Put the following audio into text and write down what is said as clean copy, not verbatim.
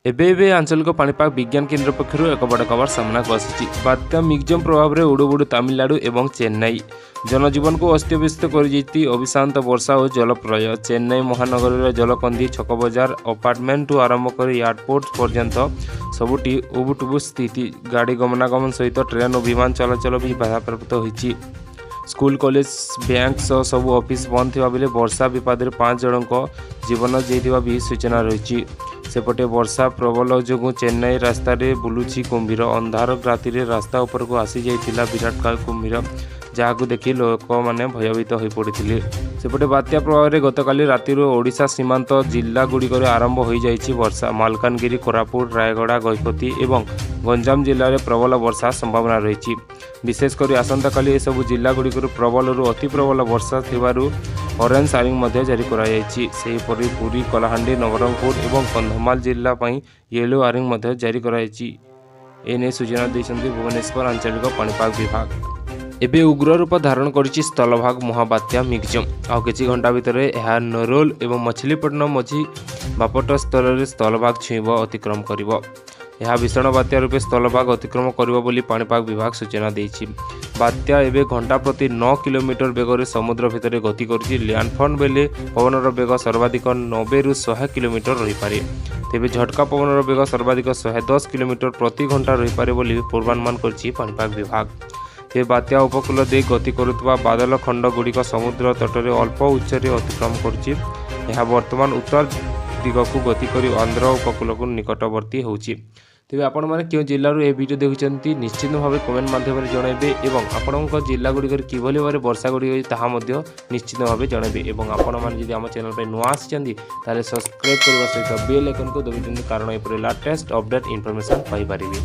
एबे आंचलिक पाणीपाग विज्ञान केन्द्र पक्षर एक बड़ खबर सामना को आसी। बात्या मिग्जम प्रभाव में उड़ुबुड़ु तमिलनाडु और चेन्नई जनजीवन को अस्तव्यस्त कर अभिशांत वर्षा और जलप्रलय। चेन्नई महानगर जलकंदी छक बजार अपार्टमेंट आरंभ कर एयरपोर्ट पर्यंत सबुटी उबुटुबु स्थिति। गाड़ी गमनागमन सहित ट्रेन और विमान चलाचल भी बाधाप्राप्त होती। स्कूल कॉलेज बैंक सह सबु ऑफिस बंद थिबा बेले वर्षा विपद 5 जनक जीवन जाइथिबा भी सूचना रही। सेपटे वर्षा प्रबल जो चेन्नई रास्ता बुलूची कुंभीर। अंधार राति रास्ता उपर को आसी जाइथिला विराटकाय कुंभीर, जहां देखि लोक मैंने भयभीत हो पड़ते। सेपटे बात्या प्रभाव में गतकाली राति ओडिशा सीमांत जिला गुड़िक आरंभ हो जाइछि वर्षा। मालकानगिरी, कोरापुट, रायगड़ा, गजपति और गंजाम जिले में प्रबल वर्षा संभावना रही। विशेषकर आसंता काली सबु जिला गुड़िक प्रबल अति प्रबल वर्षा थिबारु ऑरेंज वार्निंग जारी कराई। सेहीपरि पुरी, कलाहांडी, नवरंगपुर और कंधमाल जिला येलो वार्निंग जारी कराई। एने सूचना देइछन्ति भुवनेश्वर आंचलिक पाणीपाग विभाग। एबे उग्र रूप धारण करिछि स्थलभाग महाबात्या मिग्जम। आउ किछि घंटा भितर यह नरोल और मछलीपट्टनम मझी बापट स्तर में स्थलभाग छुईब अतिक्रम करिब। यह भीषण बात्या रूपे स्थलभाग अतिक्रम करिब बोली पाणीपाग विभाग सूचना देइछि। बात्या एबे घंटा प्रति 9 किलोमीटर बेगर समुद्र भितर गति करुछि। लैंडफॉल बेले पवनर बेग सर्वाधिक 90 ରୁ 100 किलोमीटर रही पारे। तेबे झटका पवनर बेग सर्वाधिक 110 किलोमीटर प्रति घंटा रही पारे बोली पूर्वानुमान करिछि पाणीपाग विभाग। ये बात्या उपकूल दे गति करुवा बादल खंड गुड़िक समुद्र तट में अल्प उच्चरे अतिक्रम करुछि। यह वर्तमान उत्तर दिगक गति कर आंध्र उपकूल को निकटवर्ती होछि। तेज आपण मैंने क्यों जिलूर यह वीडियो देखुं निश्चित भाव कमेंट माध्यम जनइबे और आपण जिला गुड़िक किभली भाव वर्षा गुड़िक ताहा निश्चित भाव जनइबे। और आपण मैंने आम चैनल पर नुआ आसी सब्सक्राइब करने सहित बेल आइकन को दबाइदियंतु, कारण ये लेटेस्ट अपडेट इनफॉरमेशन पाइपर।